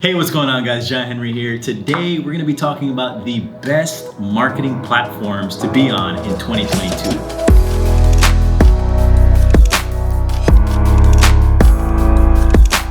Hey, what's going on, guys? John Henry here. Today, we're going to be talking about the best marketing platforms to be on in 2022.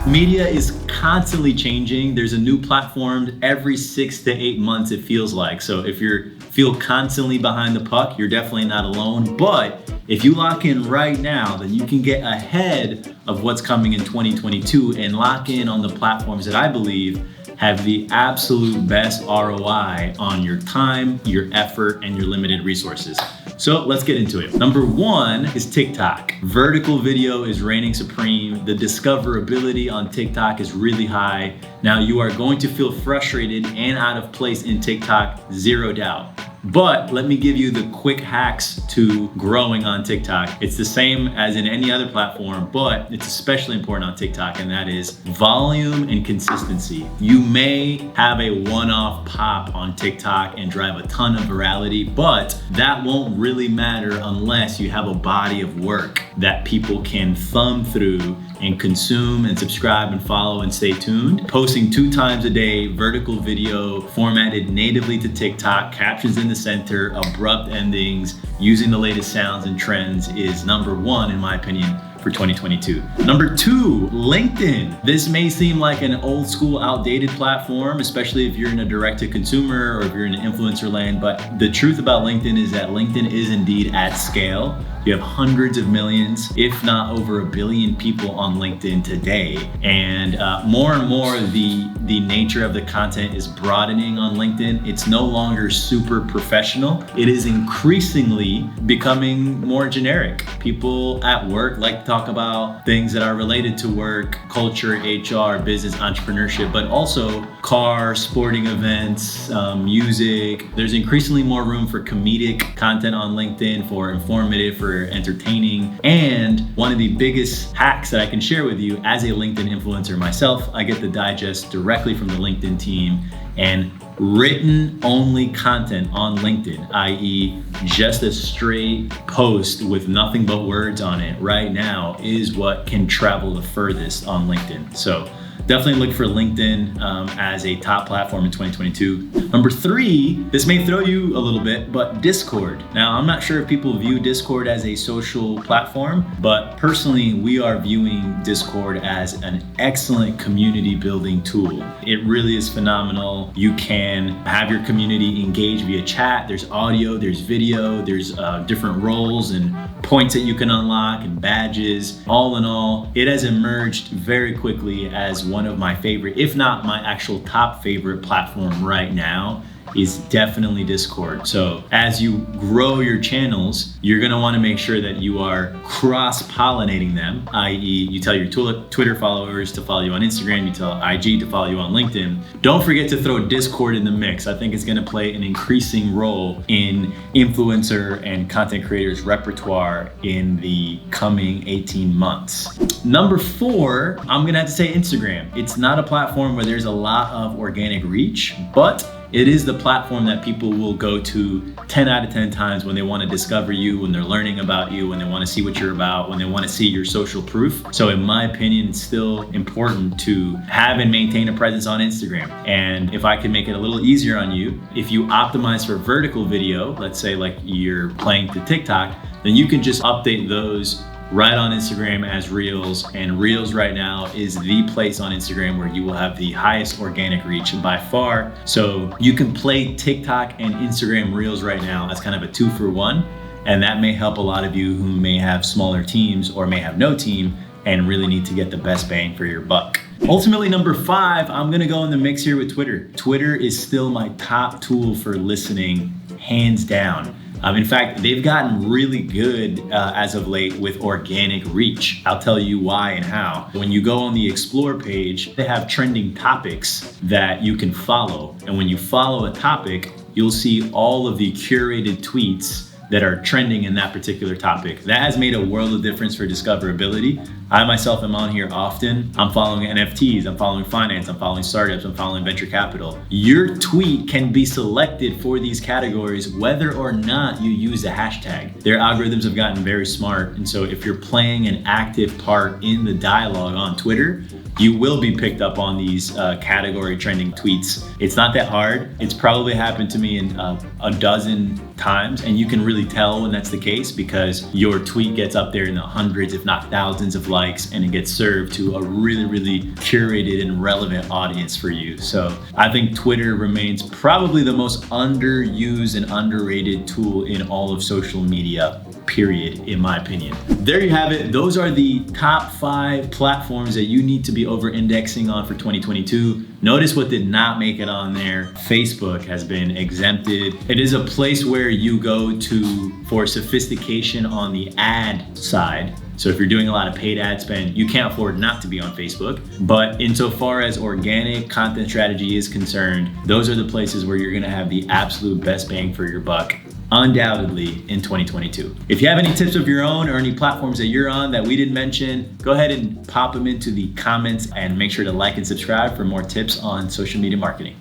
Media is constantly changing. There's a new platform every 6 to 8 months, it feels like. So if you feel constantly behind the puck, you're definitely not alone. But if you lock in right now, then you can get ahead of what's coming in 2022 and lock in on the platforms that I believe have the absolute best ROI on your time, your effort, and your limited resources. So let's get into it. Number one is TikTok. Vertical video is reigning supreme. The discoverability on TikTok is really high. Now you are going to feel frustrated and out of place in TikTok, zero doubt. But let me give you the quick hacks to growing on TikTok. It's the same as in any other platform, but it's especially important on TikTok, and that is volume and consistency. You may have a one-off pop on TikTok and drive a ton of virality, but that won't really matter unless you have a body of work that people can thumb through and consume and subscribe and follow and stay tuned. Posting 2 times a day, vertical video formatted natively to TikTok, captions in the center, abrupt endings, using the latest sounds and trends is number one, in my opinion, for 2022. Number 2, LinkedIn. This may seem like an old school, outdated platform, especially if you're in a direct to consumer or if you're in an influencer land, but the truth about LinkedIn is that LinkedIn is indeed at scale. You have hundreds of millions, if not over 1 billion people on LinkedIn today. And more and more, the nature of the content is broadening on LinkedIn. It's no longer super professional. It is increasingly becoming more generic. People at work like to talk about things that are related to work, culture, HR, business, entrepreneurship, but also cars, sporting events, music. There's increasingly more room for comedic content on LinkedIn, for informative, for entertaining. And one of the biggest hacks that I can share with you as a LinkedIn influencer myself, I get the digest directly from the LinkedIn team, and written only content on LinkedIn, i.e. just a straight post with nothing but words on it right now is what can travel the furthest on LinkedIn. So definitely look for LinkedIn as a top platform in 2022. Number 3, this may throw you a little bit, but Discord. Now, I'm not sure if people view Discord as a social platform, but personally, we are viewing Discord as an excellent community building tool. It really is phenomenal. You can have your community engage via chat. There's audio, there's video, there's different roles and points that you can unlock and badges. All in all, it has emerged very quickly as one of my favorite, if not my actual top favorite platform right now, is definitely Discord. So as you grow your channels, you're gonna wanna make sure that you are cross-pollinating them, i.e. you tell your Twitter followers to follow you on Instagram, you tell IG to follow you on LinkedIn. Don't forget to throw Discord in the mix. I think it's gonna play an increasing role in influencer and content creators' repertoire in the coming 18 months. Number 4, I'm gonna have to say Instagram. It's not a platform where there's a lot of organic reach, but it is the platform that people will go to 10 out of 10 times when they want to discover you, when they're learning about you, when they want to see what you're about, when they want to see your social proof. So in my opinion, it's still important to have and maintain a presence on Instagram. And if I can make it a little easier on you, if you optimize for vertical video, let's say like you're playing to TikTok, then you can just update those right on Instagram as Reels, and Reels right now is the place on Instagram where you will have the highest organic reach by far. So you can play TikTok and Instagram Reels right now as kind of a 2-for-1, and that may help a lot of you who may have smaller teams or may have no team and really need to get the best bang for your buck. Ultimately, number 5, I'm gonna go in the mix here with Twitter. Twitter is still my top tool for listening, hands down. In fact, they've gotten really good as of late with organic reach. I'll tell you why and how. When you go on the Explore page, they have trending topics that you can follow. And when you follow a topic, you'll see all of the curated tweets that are trending in that particular topic. That has made a world of difference for discoverability. I myself am on here often. I'm following NFTs, I'm following finance, I'm following startups, I'm following venture capital. Your tweet can be selected for these categories whether or not you use a hashtag. Their algorithms have gotten very smart, and so if you're playing an active part in the dialogue on Twitter, you will be picked up on these category trending tweets. It's not that hard. It's probably happened to me in a dozen times, and you can really tell when that's the case because your tweet gets up there in the hundreds, if not thousands of likes, and it gets served to a really, really curated and relevant audience for you. So I think Twitter remains probably the most underused and underrated tool in all of social media, period, in my opinion. There you have it. Those are the top 5 platforms that you need to be over-indexing on for 2022. Notice what did not make it on there. Facebook has been exempted. It is a place where you go to for sophistication on the ad side. So if you're doing a lot of paid ad spend, you can't afford not to be on Facebook. But insofar as organic content strategy is concerned, those are the places where you're gonna have the absolute best bang for your buck, undoubtedly, in 2022. If you have any tips of your own or any platforms that you're on that we didn't mention, go ahead and pop them into the comments and make sure to like and subscribe for more tips on social media marketing.